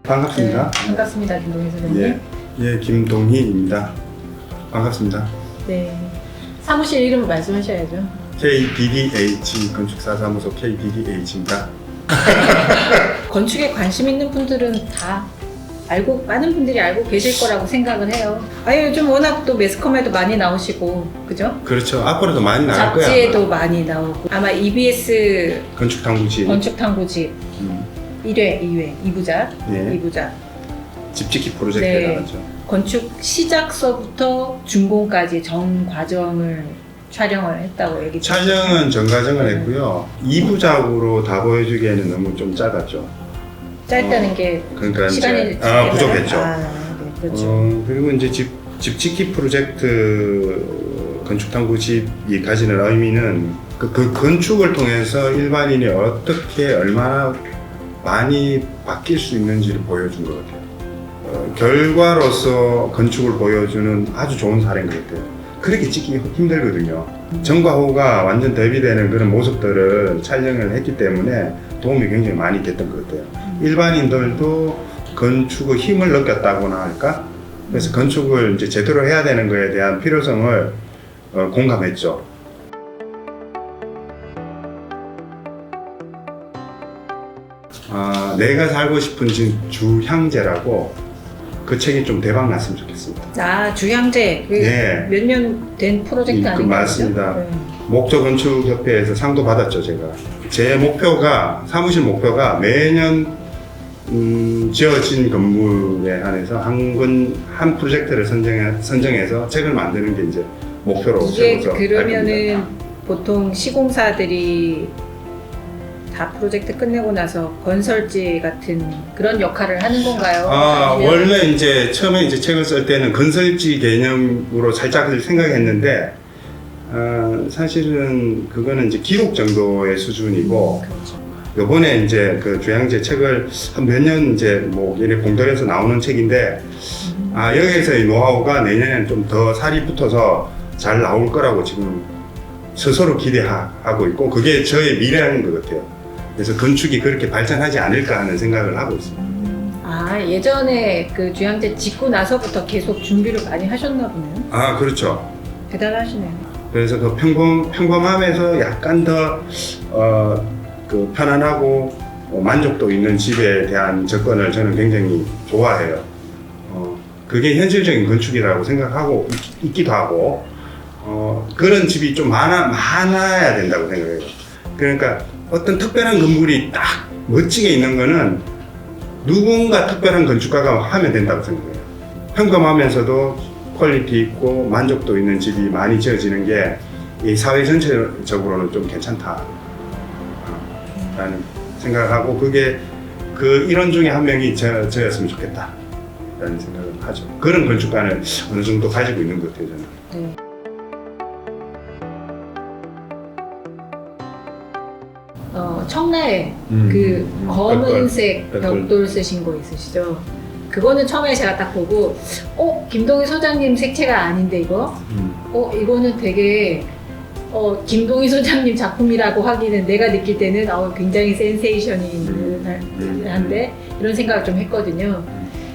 반갑습니다. 네, 반갑습니다, 김동희 선생님. 예, 김동희입니다. 반갑습니다. 네. 사무실 이름을 말씀하셔야죠. KDDH 건축사사무소 KDDH입니다. 건축에 관심 있는 분들은 다 많은 분들이 알고 계실 거라고 생각을 해요. 요즘 워낙 또 매스컴에도 많이 나오시고, 그죠? 그렇죠. 앞으로도 많이 나올 거야. 잡지에도 많이 나오고. 아마 EBS 건축탐구집. 건축탐구집 1회, 2회, 2부작. 예. 2부작. 집짓기 프로젝트에 네. 나갔죠. 건축 시작서부터 준공까지 전 과정을 촬영을 했다고 얘기 촬영은 전 과정을 했고요. 2부작으로 다 보여주기에는 너무 좀 짧았죠. 짧다는 게 그러니까 시간이 이제 부족했죠. 네, 그렇죠. 그리고 이제 집짓기 프로젝트 건축탐구집이 가지는 의미는 그 건축을 통해서 일반인이 어떻게 얼마나 많이 바뀔 수 있는지를 보여준 것 같아요. 결과로서 건축을 보여주는 아주 좋은 사례인 것 같아요. 그렇게 찍기 힘들거든요. 전과 후가 완전 대비되는 그런 모습들을 촬영을 했기 때문에 도움이 굉장히 많이 됐던 것 같아요. 일반인들도 건축의 힘을 느꼈다고나 할까? 그래서 건축을 이제 제대로 해야 되는 것에 대한 필요성을 공감했죠. 내가 살고 싶은 집 주향제라고 그 책이 좀 대박 났으면 좋겠습니다. 주향제. 예. 몇 년 된 프로젝트 아닌가요? 맞습니다. 네. 목조건축협회에서 상도 받았죠, 제가. 제 목표가, 사무실 목표가 매년 지어진 건물에 한해서 한 프로젝트를 선정해서 책을 만드는 게 이제 목표로 이게 세워서 그러면은 보통 시공사들이 다 프로젝트 끝내고 나서 건설지 같은 그런 역할을 하는 건가요? 아니면 원래 이제 처음에 이제 책을 쓸 때는 건설지 개념으로 살짝 생각했는데, 사실은 그거는 이제 기록 정도의 수준이고, 그렇죠. 요번에 이제 그 주향제 책을 한 몇 년 이제 뭐 이렇게 봉돌에서 나오는 책인데, 여기에서의 노하우가 내년에는 좀 더 살이 붙어서 잘 나올 거라고 지금 스스로 기대하고 있고, 그게 저의 미래인 것 같아요. 그래서 건축이 그렇게 발전하지 않을까 하는 생각을 하고 있습니다. 예전에 그 주향제 짓고 나서부터 계속 준비를 많이 하셨나 보네요. 그렇죠. 대단하시네요. 그래서 그 평범함에서 약간 더 그 편안하고 만족도 있는 집에 대한 접근을 저는 굉장히 좋아해요. 그게 현실적인 건축이라고 생각하고 있기도 하고, 그런 집이 좀 많아야 된다고 생각해요. 그러니까 어떤 특별한 건물이 딱 멋지게 있는 거는 누군가 특별한 건축가가 하면 된다고 생각해요. 평범하면서도 퀄리티 있고 만족도 있는 집이 많이 지어지는 게 이 사회 전체적으로는 좀 괜찮다 라는 생각을 하고, 그게 그 일원 중에 한 명이 저였으면 좋겠다 라는 생각을 하죠. 그런 건축가는 어느 정도 가지고 있는 것 같아요, 저는. 네. 청라에 그 검은색 벽돌 쓰신 거 있으시죠? 그거는 처음에 제가 딱 보고 김동희 소장님 색채가 아닌데 이거? 이거는 되게 김동희 소장님 작품이라고 하기는 내가 느낄 때는 굉장히 센세이션이 있는 한데 이런 생각을 좀 했거든요.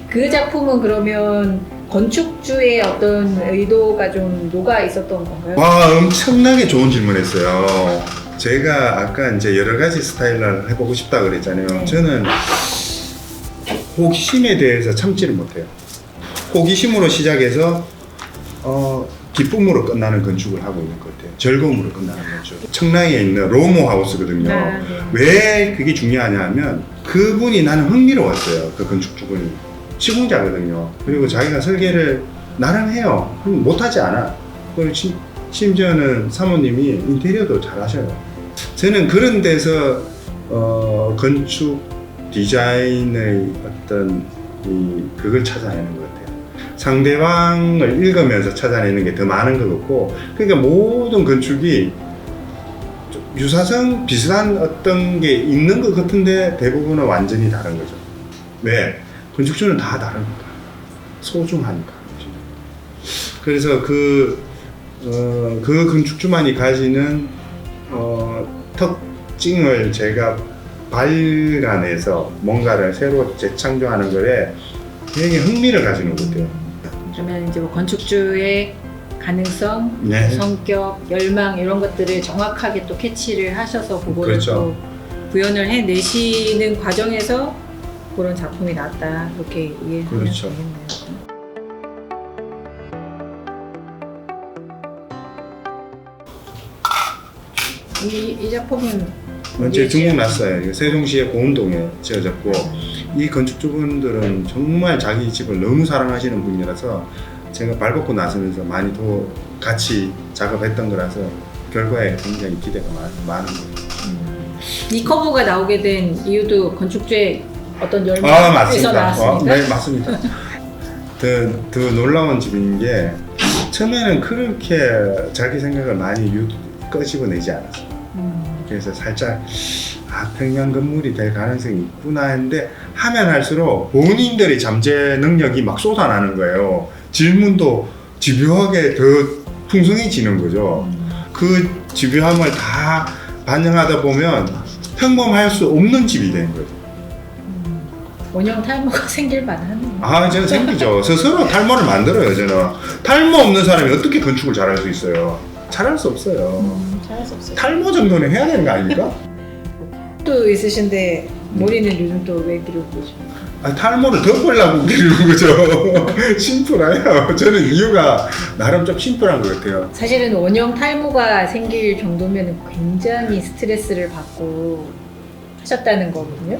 그 작품은 그러면 건축주의 어떤 의도가 좀 녹아 있었던 건가요? 엄청나게 좋은 질문했어요. 제가 아까 이제 여러 가지 스타일을 해보고 싶다 그랬잖아요. 네. 저는 호기심에 대해서 참지를 못해요. 호기심으로 시작해서 기쁨으로 끝나는 건축을 하고 있는 것 같아요. 즐거움으로 끝나는 건축. 청라에 있는 로모 하우스거든요. 네. 왜 그게 중요하냐 하면 그분이 나는 흥미로웠어요. 그 건축주분이. 시공자거든요. 그리고 자기가 설계를 나름 해요. 못하지 않아. 그리고 심지어는 사모님이 인테리어도 잘 하셔요. 저는 그런 데서 건축 디자인의 어떤 그걸 찾아내는 것 같아요. 상대방을 읽으면서 찾아내는 게 더 많은 것 같고, 그러니까 모든 건축이 유사성 비슷한 어떤 게 있는 것 같은데 대부분은 완전히 다른 거죠. 왜? 건축주는 다 다릅니다. 소중하니까. 그래서 그 건축주만이 가지는 특징을 제가 발간해서 뭔가를 새로 재창조하는 거에 굉장히 흥미를 가지는 것 같아요. 그러면 이제 뭐 건축주의 가능성, 네. 성격, 열망 이런 것들을 정확하게 또 캐치를 하셔서 그거를 그렇죠. 또 구현을 해내시는 과정에서 그런 작품이 나왔다 이렇게 이해하면 그렇죠. 되겠네요. 이 작품은 제 중국 났어요. 이거 세종시의 고운동에 지어졌고, 이 건축주분들은 정말 자기 집을 너무 사랑하시는 분이라서 제가 발벗고 나서면서 많이 더 같이 작업했던 거라서 결과에 굉장히 기대가 많은 거예요. 이 커브가 나오게 된 이유도 건축주의 어떤 열망에서 맞습니다. 나왔습니까? 네, 맞습니다. 더 놀라운 집인 게 처음에는 그렇게 자기 생각을 많이 끄집어내지 않았어요. 그래서 살짝 평양 건물이 될 가능성이 있구나 했는데 하면 할수록 본인들의 잠재 능력이 막 쏟아나는 거예요. 질문도 집요하게 더 풍성해지는 거죠. 그 집요함을 다 반영하다 보면 평범할 수 없는 집이 되는 거죠. 원형 탈모가 생길 만하네요. 저는 생기죠. 스스로 탈모를 만들어요. 저는 탈모 없는 사람이 어떻게 건축을 잘할 수 있어요? 잘할 수 없어요. 잘할 수 없어요. 탈모 정도는 해야 되는 거 아닙니까? 또 있으신데 머리는 요즘 또 왜 기르고 계십니까? 탈모를 덮으려고 기르는 거죠. 심플해요. 저는 이유가 나름 좀 심플한 것 같아요. 사실은 원형 탈모가 생길 정도면 굉장히 스트레스를 받고 하셨다는 거거든요.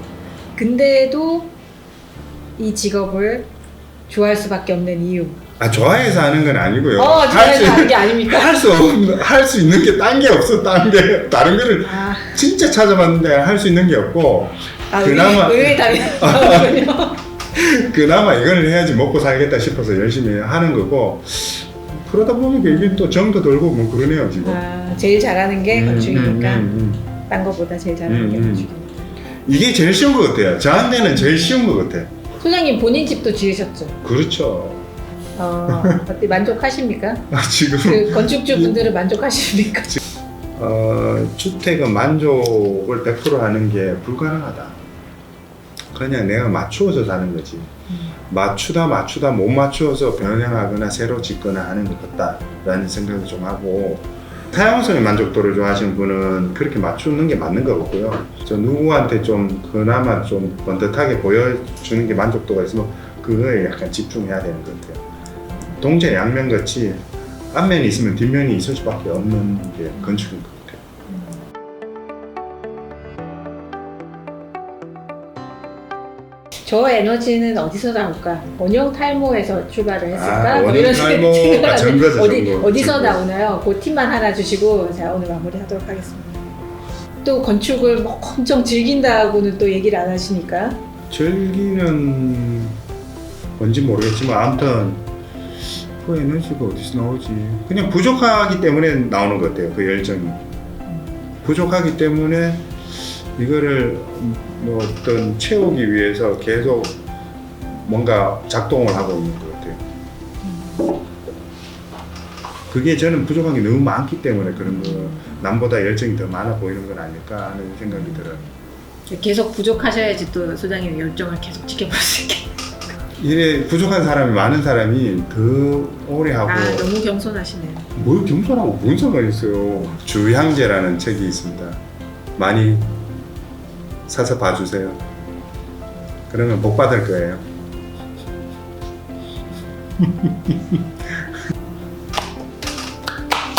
근데도 이 직업을 좋아할 수밖에 없는 이유. 좋아해서 하는 건 아니고요. 좋아해서 하는 게 아닙니까? 할 수 있는 게 딴 게 없어. 다른 거를 진짜 찾아봤는데 할 수 있는 게 없고. 그나마 의외의 답이군요. 그나마 이걸 해야지 먹고 살겠다 싶어서 열심히 하는 거고, 그러다 보면 이게 또 정도 들고 뭐 그러네요 지금. 제일 잘하는 게 건축이니까 딴 거보다 제일 잘하는 게 건축이니까. 이게 제일 쉬운 것 같아요. 저한테는 제일 쉬운 것 같아요. 소장님 본인 집도 지으셨죠? 그렇죠. 어때 만족하십니까? 지금 그 건축주 분들은 만족하십니까? 주택은 만족을 100% 하는 게 불가능하다. 그냥 내가 맞추어서 사는 거지. 맞추다 못 맞추어서 변형하거나 새로 짓거나 하는 것 같다라는 생각을 좀 하고, 사용성의 만족도를 좋아하시는 분은 그렇게 맞추는 게 맞는 것 같고요. 저 누구한테 좀 그나마 좀 번듯하게 보여주는 게 만족도가 있으면 그거에 약간 집중해야 되는 것 같아요. 동체 양면같이 앞면이 있으면 뒷면이 있을 수밖에 없는 게 건축인 것 같아요. 저 에너지는 어디서 나올까? 원형 탈모에서 출발을 했을까? 원형 탈모가 전거죠, 전거. 어디서 나오나요? 그 팁만 하나 주시고 자 오늘 마무리하도록 하겠습니다. 또 건축을 뭐 엄청 즐긴다고는 또 얘기를 안 하시니까. 즐기는 뭔지 모르겠지만 아무튼 그 에너지가 어디서 나오지? 그냥 부족하기 때문에 나오는 것 같아요. 그 열정이 부족하기 때문에 이거를 뭐 어떤 채우기 위해서 계속 뭔가 작동을 하고 있는 것 같아요. 그게 저는 부족한 게 너무 많기 때문에 그런 거, 남보다 열정이 더 많아 보이는 건 아닐까 하는 생각이 들어요. 계속 부족하셔야지 또 소장님의 열정을 계속 지켜볼 수 있게. 이래 부족한 사람이 많은 사람이 더 오래 하고. 너무 겸손하시네요. 뭘 겸손하고 뭔 상관이 있어요. 주향제라는 책이 있습니다. 많이 사서 봐주세요. 그러면 복 받을 거예요.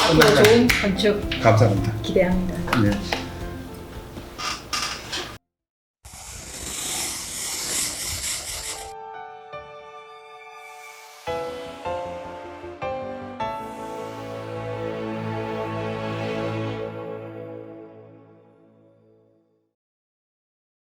앞으로 좋은 건축 감사합니다. 기대합니다. 네.